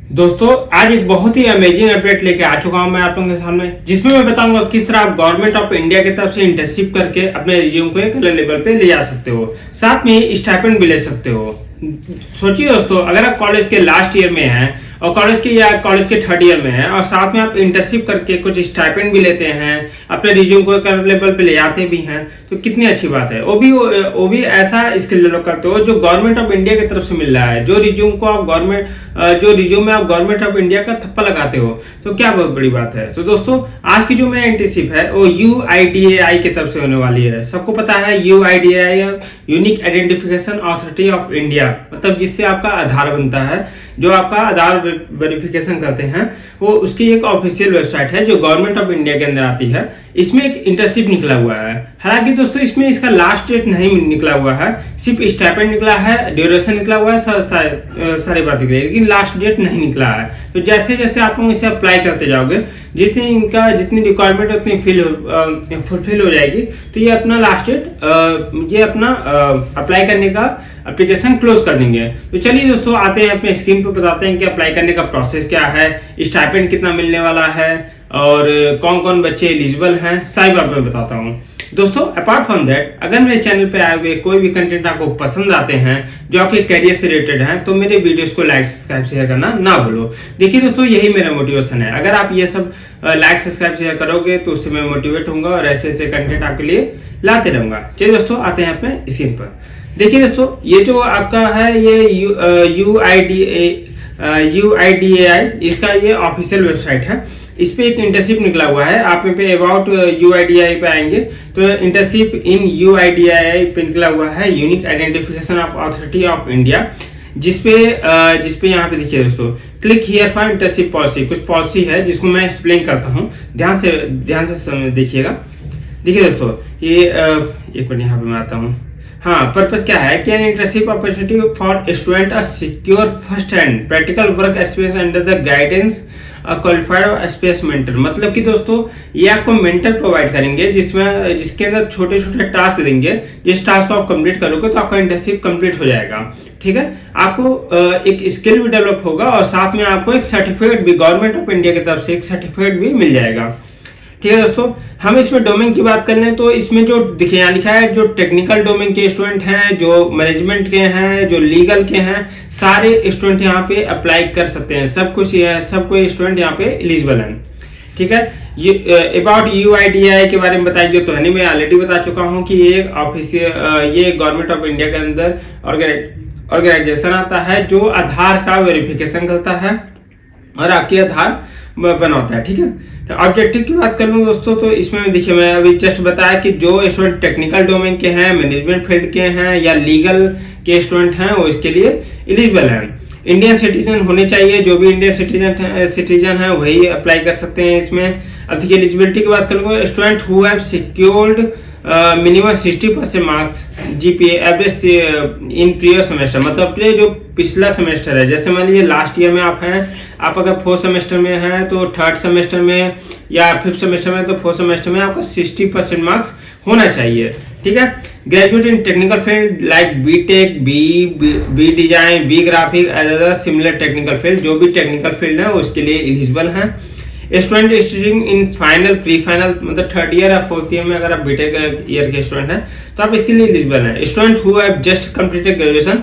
दोस्तों आज एक बहुत ही अमेजिंग अपडेट लेके आ चुका हूं मैं आप लोगों के सामने, जिसमें मैं बताऊंगा किस तरह आप गवर्नमेंट ऑफ इंडिया की तरफ से इंटर्नशिप करके अपने रिज्यूम को एक अलग लेवल पे ले जा सकते हो, साथ में स्टाइपेंड भी ले सकते हो। सोचिए दोस्तों, अगर आप कॉलेज के लास्ट ईयर में हैं और कॉलेज के या कॉलेज के थर्ड ईयर में हैं और साथ में आप इंटर्नशिप करके कुछ स्टाइपेंड भी लेते हैं, अपने रिज्यूम को एक अलग लेवल पे ले जाते भी हैं, तो कितनी अच्छी बात है। वो भी ऐसा स्किल डेवलप करते हो जो गवर्नमेंट ऑफ इंडिया की तरफ से मिल रहा है, जो रिज्यूम में आप गवर्नमेंट ऑफ इंडिया का थप्पा लगाते हो, तो क्या बहुत बड़ी बात है। तो दोस्तों आज की जो मेरा इंटर्नशिप है वो UIDAI की तरफ से होने वाली है। सबको पता है UIDAI unique identification authority of India, मतलब जिससे आपका आधार बनता है, जो आपका आधार वेरिफिकेशन करते हैं, वो उसकी एक ऑफिशियल वेबसाइट है जो गवर्नमेंट ऑफ इंडिया के अंदर आती है। इसमें एक इंटर्नशिप निकला हुआ है। हालांकि दोस्तों इसमें इसका लास्ट डेट नहीं निकला हुआ है, सिर्फ स्टाइपेंड निकला है, ड्यूरेशन निकला हुआ है, सारी बातें निकली, लेकिन लास्ट डेट नहीं निकला है। तो जैसे जैसे आप लोग इसे अप्लाई करते जाओगे, जितनी रिक्वायरमेंट उतनी फुलफिल हो जाएगी, तो ये अपना लास्ट डेट ये अपना अप्लाई करने का एप्लीकेशन क्लोज कर देंगे। तो चलिए दोस्तों आते हैं अपने स्क्रीन पर, बताते हैं कि अप्लाई करने का प्रोसेस क्या है, स्टाइपेंड कितना मिलने वाला है और कौन कौन बच्चे एलिजिबल हैं, सारी बात मैं बताता हूँ। दोस्तों अपार्ट फ्रॉम दैट, अगर मेरे चैनल पे आए हुए कोई भी कंटेंट आपको पसंद आते हैं जो आपके करियर से रिलेटेड हैं, तो मेरे वीडियोस को लाइक सब्सक्राइब शेयर करना ना भूलो। देखिए दोस्तों यही मेरा मोटिवेशन है, अगर आप ये सब लाइक सब्सक्राइब शेयर करोगे तो उससे मैं मोटिवेट होऊंगा और ऐसे ऐसे कंटेंट आपके लिए लाते रहूंगा। चलिए दोस्तों आते हैं अपने स्क्रीन पर। देखिए दोस्तों ये जो आपका है ये UIDAI इसका ये ऑफिशियल वेबसाइट है। इस पे एक इंटर्नशिप निकला हुआ है। आप यहाँ पे अबाउट UIDAI पे आएंगे तो इंटर्नशिप इन UIDAI पे निकला हुआ है, unique identification of authority of India, जिसपे यहाँ पे देखिए दोस्तों, click here for internship policy, कुछ पॉलिसी है जिसको मैं एक्सप्लेन करता हूँ, ध्यान से देखिएगा। देखिए दोस्तों ये एक मिनट यहाँ पे मैं आता हूँ। हाँ, पर्पस क्या है कि an internship opportunity for student a secure first hand practical work space under the guidance qualified space mentor. मतलब कि दोस्तों ये आपको मेंटर प्रोवाइड करेंगे जिसके अंदर छोटे छोटे टास्क देंगे। जिस टास्क को आप कंप्लीट करोगे तो आपका इंटर्नशिप कंप्लीट हो जाएगा। ठीक है, आपको एक स्किल भी डेवलप होगा और साथ में आपको एक सर्टिफिकेट भी गवर्नमेंट ऑफ इंडिया की तरफ से एक सर्टिफिकेट भी मिल जाएगा। ठीक है दोस्तों, हम इसमें डोमेन की बात कर लें तो इसमें जो देखिए यहाँ लिखा है, जो टेक्निकल डोमेन के स्टूडेंट हैं, जो मैनेजमेंट के हैं, जो लीगल के हैं, सारे स्टूडेंट यहाँ पे अप्लाई कर सकते हैं। सब कोई स्टूडेंट यहाँ पे एलिजिबल हैं। ठीक है, ये अबाउट UIDAI के बारे में बताइए तो मैं ऑलरेडी बता चुका हूँ कि ये गवर्नमेंट ऑफ इंडिया के अंदर ऑर्गेनाइजेशन आता है जो आधार का वेरिफिकेशन करता है और आपके आधार बनाता है। ठीक है, ऑब्जेक्टिव की बात कर लूँ दोस्तों तो इसमें देखिए मैं अभी जस्ट बताया कि जो स्टूडेंट टेक्निकल डोमेन के हैं, मैनेजमेंट फील्ड के हैं या लीगल के स्टूडेंट हैं, वो इसके लिए एलिजिबल हैं। इंडियन सिटीजन होने चाहिए, जो भी इंडियन सिटीजन है वही अप्लाई कर सकते हैं इसमें। अब देखिए एलिजिबिलिटी की बात करूँगा, student who have secured minimum 60% marks GPA average in previous semester, मतलब जो पिछला सेमेस्टर है, जैसे मान लीजिए लास्ट ईयर में आप हैं, आप अगर 4th सेमेस्टर में हैं तो 3rd सेमेस्टर में या 5th सेमेस्टर में तो 4th सेमेस्टर में आपका 60% मार्क्स होना चाहिए। ठीक है, graduate in technical field like BTech, B design, B graphic as similar technical field, जो भी टेक्निकल फील्ड है उसके लिए एलिजिबल हैं। Student studying in final pre final, मतलब 3rd ईयर या 4th ईयर में अगर आप बीटेक ईयर के स्टूडेंट हैं तो आप इसके लिए एलिजिबल हैं। Student who have just completed graduation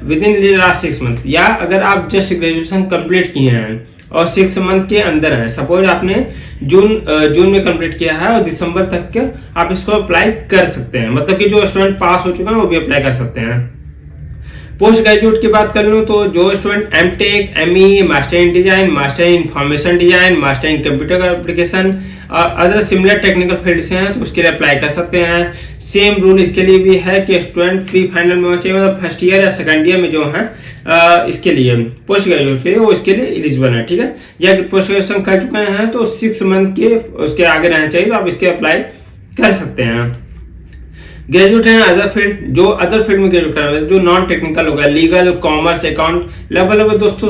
with in last 6 month, या अगर आप जस्ट ग्रेजुएशन कंप्लीट किए हैं और 6 मंथ के अंदर है, सपोज आपने जून में कंप्लीट किया है और दिसंबर तक के आप इसको अप्लाई कर सकते हैं। मतलब कि जो स्टूडेंट पास हो चुका है वो भी अप्लाई कर सकते हैं। पोस्ट ग्रेजुएट की बात कर लूँ तो जो student MTech, ME, master in design, master in information design, master in computer application और अदर सिमिलर टेक्निकल फील्ड से हैं तो उसके लिए अप्लाई कर सकते हैं। सेम रूल इसके लिए भी है कि स्टूडेंट प्री फाइनल में होना चाहिए, मतलब 1st ईयर या 2nd ईयर में जो है इसके लिए पोस्ट ग्रेजुएट के लिए वो इसके लिए एलिजिबल है। ठीक है, या पोस्ट ग्रेजुएशन कर चुके हैं तो 6 मंथ के उसके आगे रहना चाहिए तो आप इसके अप्लाई कर सकते हैं। ग्रेजुएट है अदर फील्ड, जो अदर फील्ड में ग्रेजुएट करना है, जो नॉन टेक्निकल होगा, लीगल, कॉमर्स, अकाउंट, लगभग दोस्तों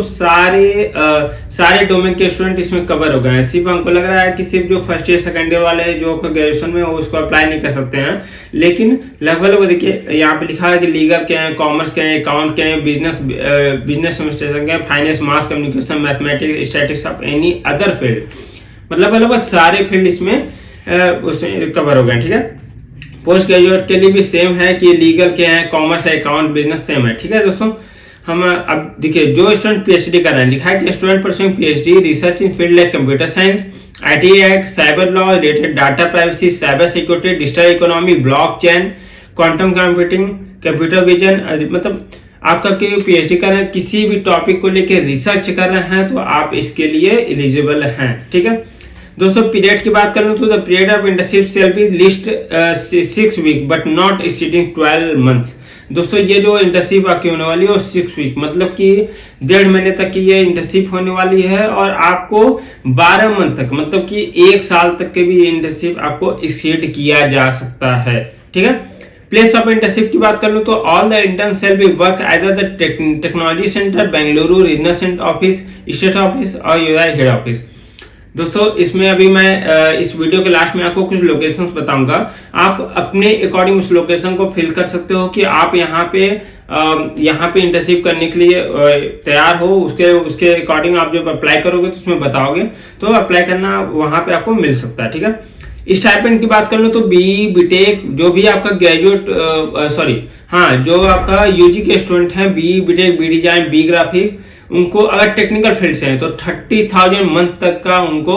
सारे डोमेन के स्टूडेंट इसमें कवर हो गए हैं। सिर्फ हमको लग रहा है कि सिर्फ जो फर्स्ट ईयर सेकंड ईयर वाले जो ग्रेजुएशन में उसको अप्लाई नहीं कर सकते हैं, लेकिन लगभग देखिए यहाँ पे लिखा है कि लीगल के हैं, कॉमर्स के हैं, अकाउंट के हैं, बिजनेस एडमिनिस्ट्रेशन के हैं, finance, mass communication, mathematics, statistics of any other field, मतलब सारे फील्ड इसमें कवर हो गए। ठीक है, पोस्ट ग्रेजुएट के लिए भी सेम है कि लीगल के हैं, कॉमर्स है, अकाउंट, बिजनेस सेम है। ठीक है दोस्तों, हम अब देखिए जो स्टूडेंट पीएचडी कर रहे हैं, लिखा है कि student pursuing PhD research in field like computer science, IT act, cyber law related, data privacy, cyber security, digital economy, blockchain, quantum computing, computer vision, मतलब आपका पीएचडी कर रहे हैं, किसी भी टॉपिक को लेकर रिसर्च कर रहे हैं तो आप इसके लिए एलिजिबल हैं। ठीक है दोस्तों, पीरियड की बात करूं तो the period of internship shall be least 6 week but not exceeding 12 months. दोस्तों ये जो इंटर्नशिप आपकी होने वाली है वो 6 वीक, मतलब कि 1.5 महीने तक की ये इंटर्नशिप होने वाली है, और आपको 12 मंथ तक, मतलब कि 1 साल तक के भी इंटर्नशिप आपको एक्सीड किया जा सकता है। ठीक है, प्लेस ऑफ इंटर्नशिप की बात कर लो तो all the intern shall be work either the technology centre, Bengaluru regional centre office, state office और यूआई हेड ऑफिस। दोस्तों इसमें अभी मैं इस वीडियो के लास्ट में आपको कुछ लोकेशंस बताऊंगा, आप अपने अकॉर्डिंग उस लोकेशन को फिल कर सकते हो कि आप यहाँ पे इंटर्नशिप करने के लिए तैयार हो। उसके अकॉर्डिंग आप जब अप्लाई करोगे तो उसमें बताओगे तो अप्लाई करना वहां पे आपको मिल सकता है। ठीक है, स्टाइपेंड की बात कर लो तो बीई, बीटेक, जो भी आपका जो आपका यूजी के स्टूडेंट हैं, BE, BTech, B design, B graphic, उनको अगर टेक्निकल फील्ड से है तो 30,000 मंथ तक का उनको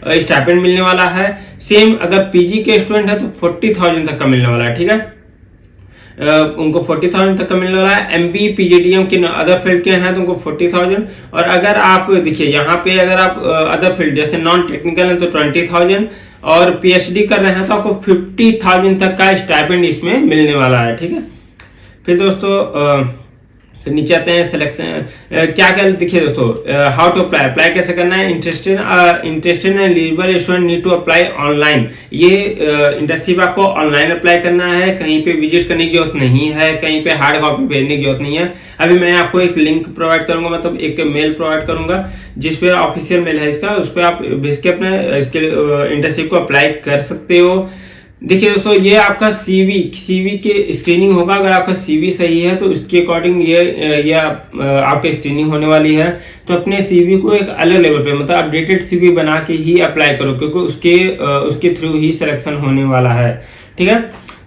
स्टाइपेंड मिलने वाला है। सेम अगर पीजी के स्टूडेंट है तो 40,000 तक का मिलने वाला है। ठीक है, उनको 40,000 तक का मिलने वाला है। एमबी, पीजीडीएम के अदर फील्ड के हैं तो उनको 40,000, और अगर आप देखिए यहाँ पे अगर आप अदर फील्ड जैसे नॉन टेक्निकल है तो 20,000, और पीएचडी कर रहे हैं तो आपको 50,000 तक का स्टाइपेंड इसमें मिलने वाला है। ठीक है, फिर दोस्तों फिर नीचे आते हैं सिलेक्शन क्या देखिए दोस्तों, हाउ टू अप्लाई कैसे करना है। Interested and eligible student need to apply online. ये इंटर्नशिप आपको ऑनलाइन अप्लाई करना है, कहीं पे विजिट करने की जरूरत नहीं है, कहीं पे हार्ड कॉपी भेजने की जरूरत नहीं है। अभी मैं आपको एक लिंक प्रोवाइड करूंगा, मतलब एक मेल प्रोवाइड करूंगा जिसपे ऑफिशियल मेल है इसका, उस पर आप भेज के अपने इसके इंटर्नशिप को अप्लाई कर सकते हो। देखिए दोस्तों, ये आपका सीवी के स्क्रीनिंग होगा। अगर आपका सीवी सही है तो उसके अकॉर्डिंग ये आपकी स्क्रीनिंग होने वाली है। तो अपने सीवी को एक अलग लेवल पे, मतलब अपडेटेड सीवी बना के ही अप्लाई करो, क्योंकि उसके थ्रू ही सिलेक्शन होने वाला है। ठीक है,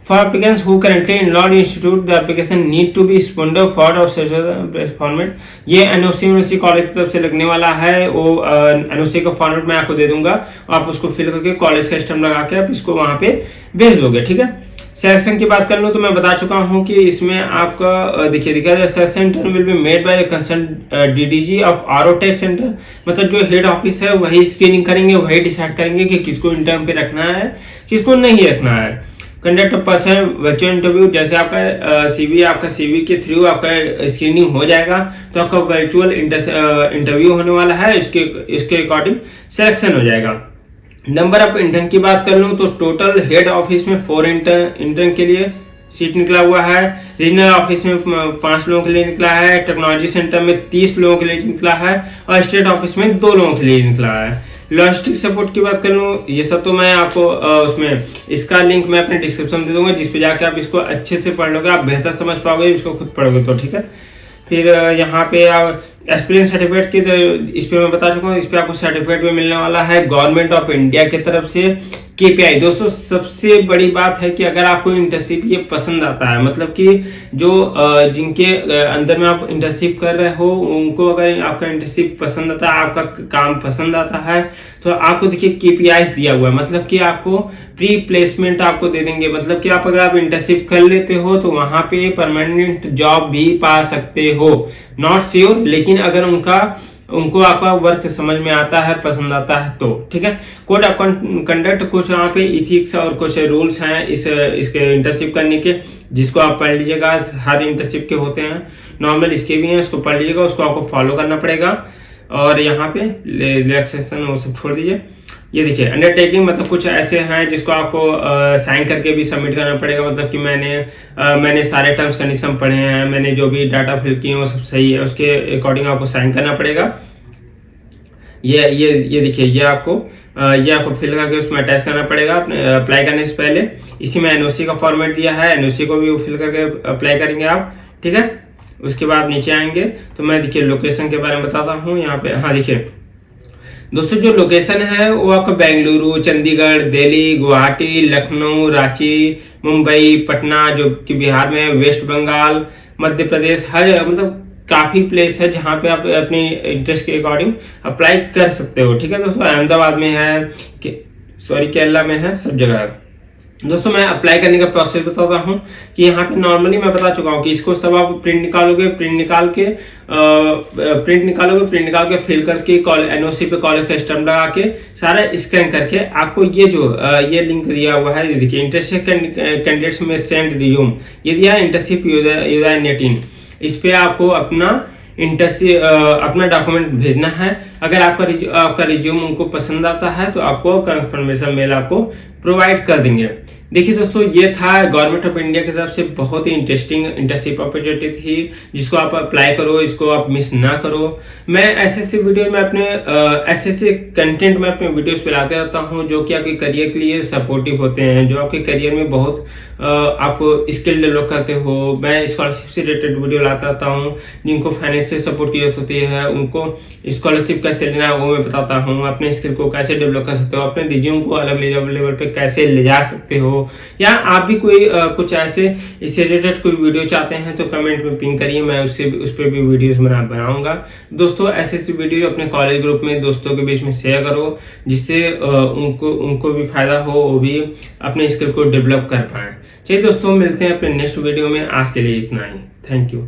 for applicants who currently enrolled in institute the application need to be sponsored for और फॉर्मेट। ये एनओसी कॉलेज की तरफ से लगने वाला है, वो एनओसी का फॉर्मेट मैं आपको दे दूंगा, आप उसको फिल करके कॉलेज का स्टैम्प लगा के आप इसको वहां पे भेज दोगे। ठीक है, सिलेक्शन की बात कर लो तो मैं बता चुका हूं कि इसमें आपका देखिए selection interview will be made by the concern DDG of Arotech centre, मतलब जो हेड ऑफिस है वही स्क्रीनिंग करेंगे, वही डिसाइड करेंगे कि किसको इंटरव्यू पे रखना है, किसको नहीं रखना है। कंडक्ट पर्सन वर्चुअल इंटरव्यू, जैसे आपका सीवी के थ्रू आपका स्क्रीनिंग हो जाएगा तो आपका वर्चुअल इंटरव्यू होने वाला है, इसके अकॉर्डिंग सिलेक्शन हो जाएगा। नंबर ऑफ इंटर्न की बात कर लूं तो टोटल हेड ऑफिस में 4 इंटर्न के लिए सीट निकला हुआ है, रीजनल ऑफिस में 5 लोगों के लिए निकला है, टेक्नोलॉजी सेंटर में 30 लोगों के लिए निकला है, और स्टेट ऑफिस में 2 लोगों के लिए निकला है। लॉजिस्टिक सपोर्ट की बात कर लूं, ये सब तो मैं आपको उसमें इसका लिंक मैं अपने डिस्क्रिप्शन में दे दूंगा, जिस पे जाके आप इसको अच्छे से पढ़ लोगे, आप बेहतर समझ पाओगे इसको खुद पढ़ोगे तो। ठीक है, फिर यहाँ पे एक्सपीरियंस सर्टिफिकेट की, तो इस पे मैं बता चुका हूँ, इस पे आपको सर्टिफिकेट भी मिलने वाला है गवर्नमेंट ऑफ इंडिया की तरफ से। केपीआई दोस्तों सबसे बड़ी बात है कि अगर आपको इंटर्नशिप ये पसंद आता है, मतलब कि जो जिनके अंदर में आप इंटर्नशिप कर रहे हो उनको अगर आपका इंटर्नशिप पसंद आता है, आपका काम पसंद आता है, तो आपको देखिए केपीआईस दिया हुआ है, मतलब कि आपको प्री प्लेसमेंट आपको दे देंगे, मतलब कि अगर आप इंटर्नशिप कर लेते हो तो वहां पे परमानेंट जॉब भी पा सकते हो। नॉट श्योर, लेकिन अगर उनको आपका वर्क समझ में आता है, पसंद आता है तो। ठीक है, कोड ऑफ कंडक्ट, कुछ यहाँ पे इथिक्स और कुछ रूल्स हैं इसके इंटर्नशिप करने के, जिसको आप पढ़ लीजिएगा। हर इंटर्नशिप के होते हैं, नॉर्मल इसके भी हैं, उसको पढ़ लीजिएगा, उसको आपको फॉलो करना पड़ेगा। और यहाँ पे रिलैक्सेशन वो सब छोड़ दीजिए। ये देखिए अंडरटेकिंग मतलब कुछ ऐसे हैं जिसको आपको साइन करके भी सबमिट करना पड़ेगा, मतलब कि मैंने सारे टर्म्स कंडीशन पढ़े हैं, मैंने जो भी डाटा फिल किए हैं वो सब सही है, उसके अकॉर्डिंग आपको साइन करना पड़ेगा। ये देखिए ये आपको फिल करके उसमें अटैच करना पड़ेगा अपने अप्लाई करने से पहले। इसी में एनओसी का फॉर्मेट दिया है, एनओसी को भी फिल करके अप्लाई करेंगे आप, ठीक है। उसके बाद नीचे आएंगे तो मैं देखिए लोकेशन के बारे में बताता हूँ यहाँ पे। हाँ देखिए दोस्तों जो लोकेशन है वो आपका बेंगलुरु, चंडीगढ़, दिल्ली, गुवाहाटी, लखनऊ, रांची, मुंबई, पटना जो कि बिहार में, वेस्ट बंगाल, मध्य प्रदेश, हर मतलब काफी प्लेस है जहाँ पे आप अपनी इंटरेस्ट के अकॉर्डिंग अप्लाई कर सकते हो, ठीक है दोस्तों। अहमदाबाद में है, केरला में है, सब जगह है दोस्तों। मैं अप्लाई करने का प्रोसेस बताता हूँ कि यहाँ पे नॉर्मली मैं बता चुका हूँ कि इसको सब आप प्रिंट निकालोगे, प्रिंट निकाल के फिल करके एनओसी पे कॉलेज का स्टैम्प लगा के सारा स्कैन करके आपको ये लिंक दिया हुआ है, देखिए इंटर्नशिप कैंडिडेट्स में सेंड रिज्यूम, ये दिया है इंटर्नशिप यूजर नेटिंग। इस पे आपको अपना डॉक्यूमेंट भेजना है। अगर आपका रिज्यूम उनको पसंद आता है तो आपको कंफर्मेशन मेल आपको प्रोवाइड कर देंगे। देखिए दोस्तों ये था गवर्नमेंट ऑफ इंडिया की तरफ से बहुत ही इंटरेस्टिंग इंटर्नशिप अपॉर्चुनिटी थी, जिसको आप अप्लाई करो, इसको आप मिस ना करो। मैं ऐसे वीडियो में ऐसे कंटेंट में अपने वीडियोस पे लाते रहता हूँ जो कि आपके करियर के लिए सपोर्टिव होते हैं, जो आपके करियर में बहुत आप स्किल डेवलप करते हो। मैं स्कॉलरशिप से रिलेटेड वीडियो लाता रहता हूँ, जिनको फाइनेंशियल सपोर्ट की जरूरत होती है उनको स्कॉलरशिप कैसे लेना है वो मैं बताता हूँ। अपने स्किल को कैसे डेवलप कर सकते हो, अपने रिज्यूम को अलग लेवल पे कैसे ले जा सकते हो, या आप भी कोई कुछ ऐसे इससे रिलेटेड कोई वीडियो चाहते हैं तो कमेंट में पिन करिए, मैं उस पर भी वीडियोस बनाऊंगा। दोस्तों ऐसे वीडियो अपने कॉलेज ग्रुप में दोस्तों के बीच में शेयर करो, जिससे उनको भी फायदा हो, वो भी अपने स्किल को डेवलप कर पाए। चलिए दोस्तों मिलते हैं अपने नेक्स्ट वीडियो में, आज के लिए इतना ही, थैंक यू।